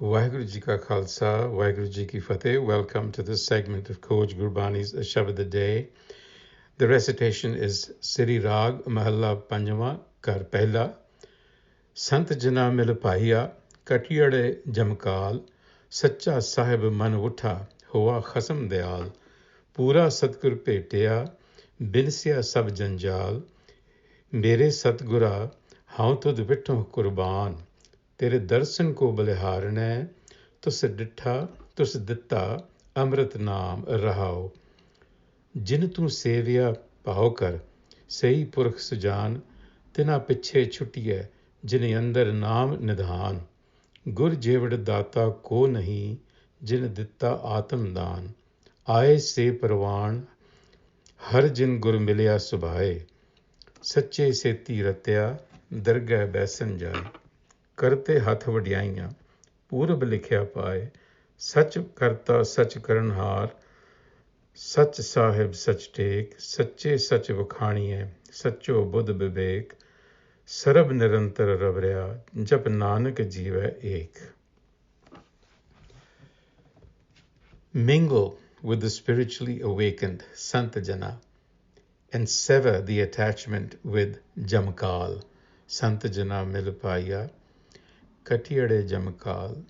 Waheguru Ji Ka Khalsa, Waheguru Ji Ki Fateh. Welcome to this segment of Coach Gurbani's a-sabad-a-day. The recitation is Sri Rag Mahalla Panjama Kar Pehla. Sant Jana Mil Bhaia, Katiyade Jamkal, Sacha Sahib Man Utha, Hoa Khasam Dayal, Pura Satgur Petia, Binsya Sab Janjal, Mere Satgura, How to the Vitto Kurban. तेरे दर्शन को बलिहारण है तुस डिठा तुस दिता अमृत नाम रहाओ जिन तू सेविया पाओ कर सही पुरख सुजान तिना पिछे छुटिए जिन अंदर नाम निधान गुर जेवड़ दाता को नहीं जिन दिता आत्मदान आए से परवान हर जिन गुर मिलिया सुभाए सच्चे से रत्या दरगह बैसन जाए करते हथ वड्याइयां पूरब लिखिया पाए सच करता सच करनहार सच साहिब सच टेक सच्चे सच वखाणिए सच्चो बुध विवेक सरब निरंतर रवरिया जप नानक जीवै एक. Mingle with the spiritually awakened Sant Jana and sever the attachment with Jamkal. Sant Jana Mil Bhaia, Katiyade Jamkal.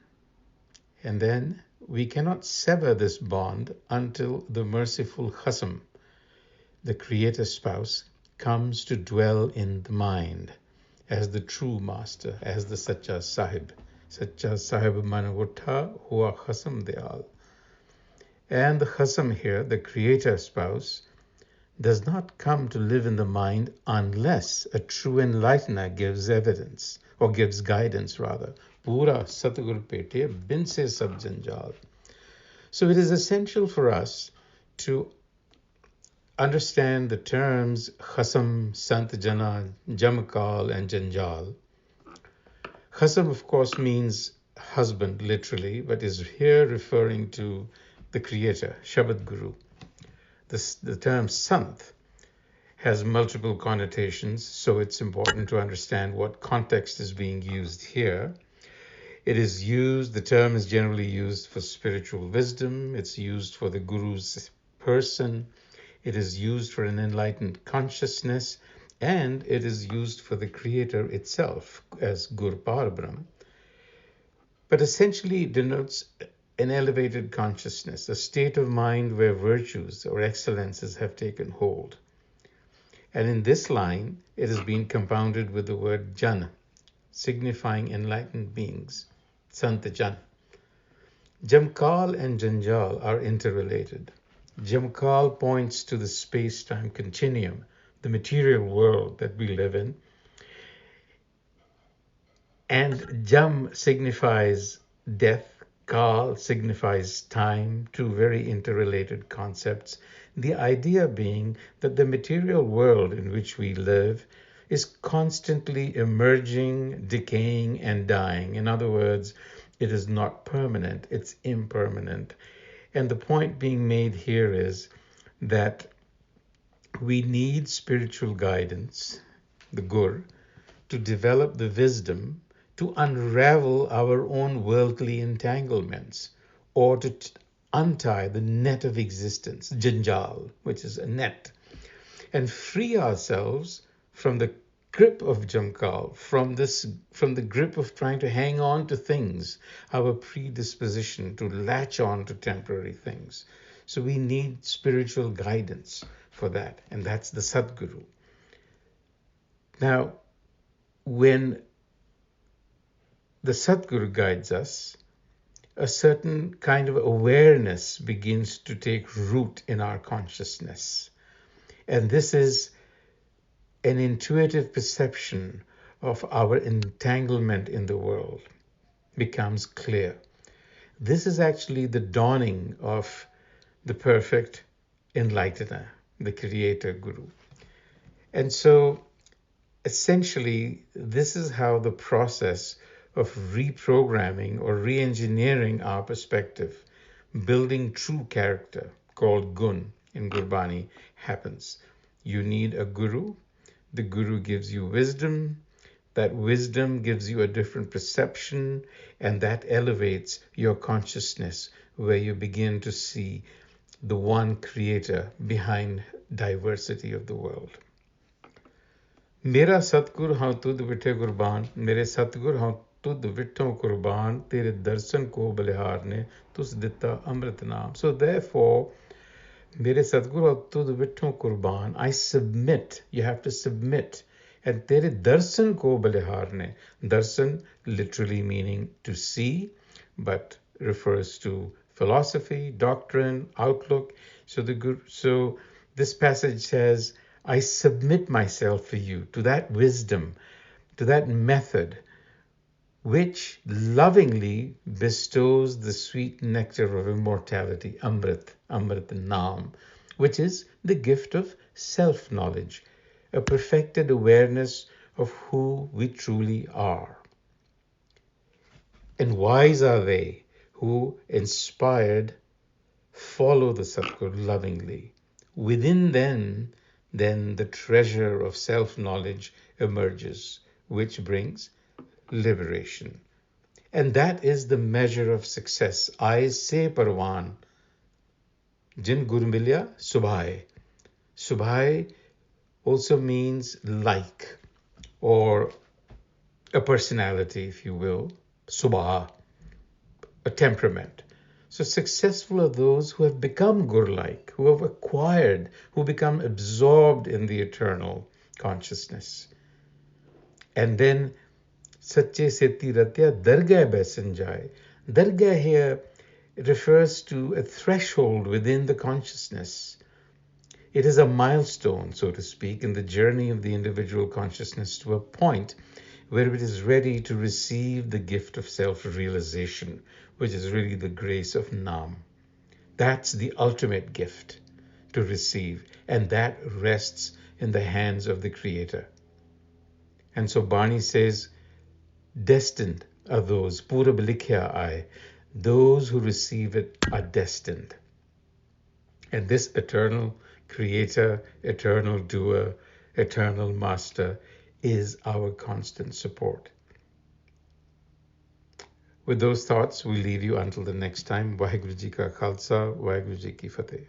And then we cannot sever this bond until the merciful Khasam, the creator spouse, comes to dwell in the mind as the true master, as the Sacha Sahib. Sacha Sahib Man Utha Hua Khasam Dayal. And the Khasam here, the creator spouse, does not come to live in the mind unless a true enlightener gives evidence, or gives guidance rather. Pura Satgur Pete Binse Sab Janjal. So it is essential for us to understand the terms Khasam, Sant Jana, Jamkal, and Janjal. Khasam, of course, means husband, literally, but is here referring to the creator, Shabad Guru. The term Sant has multiple connotations, so it's important to understand what context is being used here. The term is generally used for spiritual wisdom, it's used for the Guru's person, it is used for an enlightened consciousness, and it is used for the Creator itself as Gur Parabrahm. But essentially it denotes an elevated consciousness, a state of mind where virtues or excellences have taken hold. And in this line, it has been compounded with the word Jan, signifying enlightened beings, Sant Jan. Jamkal and Janjal are interrelated. Jamkal points to the space-time continuum, the material world that we live in. And Jam signifies death, Kal signifies time, two very interrelated concepts. The idea being that the material world in which we live is constantly emerging, decaying, and dying. In other words, it is not permanent, it's impermanent. And the point being made here is that we need spiritual guidance, the Gur, to develop the wisdom to unravel our own worldly entanglements, or to untie the net of existence, janjal, which is a net, and free ourselves from the grip of jamkal, from the grip of trying to hang on to things, our predisposition to latch on to temporary things. So we need spiritual guidance for that, and that's the Sadguru. Now, when the Sadguru guides us, a certain kind of awareness begins to take root in our consciousness. And this is an intuitive perception of our entanglement in the world becomes clear. This is actually the dawning of the perfect enlightener, the creator Guru. And so essentially, this is how the process of reprogramming or re-engineering our perspective, building true character, called gun in Gurbani, happens. You need a guru. The guru gives you wisdom. That wisdom gives you a different perception, and that elevates your consciousness, where you begin to see the one creator behind diversity of the world. मेरा सतगुर हाँ तुद विठे कुर्बान, मेरे सतगुर हाँ तुद विठों कुर्बान, तेरे दर्शन को बलिहार ने तुस दिता अमृत नाम. So therefore, मेरे सतगुर हाँ तुद विठों कुर्बान, I submit, you have to submit. And तेरे दर्शन को बलिहार ने, darshan literally meaning to see, but refers to philosophy, doctrine, outlook. So this passage says, I submit myself for you to that wisdom, to that method, which lovingly bestows the sweet nectar of immortality, Amrit, Amrit Naam, which is the gift of self-knowledge, a perfected awareness of who we truly are. And wise are they who, inspired, follow the Satguru lovingly. Within them, then the treasure of self-knowledge emerges, which brings liberation. And that is the measure of success. I say Parwan, Jin Gurmilya Subhai. Subhai also means like, or a personality, if you will. Subha, a temperament. So successful are those who have become Gur-like, who have acquired, who become absorbed in the eternal consciousness. And then Sache Seti Ratya Dargah Besanjai. Dargah here refers to a threshold within the consciousness. It is a milestone, so to speak, in the journey of the individual consciousness to a point where it is ready to receive the gift of self-realization, which is really the grace of Nam. That's the ultimate gift to receive, and that rests in the hands of the Creator. And so Bani says, destined are those, Purab Likhya Ai, those who receive it are destined. And this eternal Creator, eternal doer, eternal master is our constant support. With those thoughts, we leave you until the next time. Vaheguru Ji Ka Khalsa, Vaheguru Ji Ki Fateh.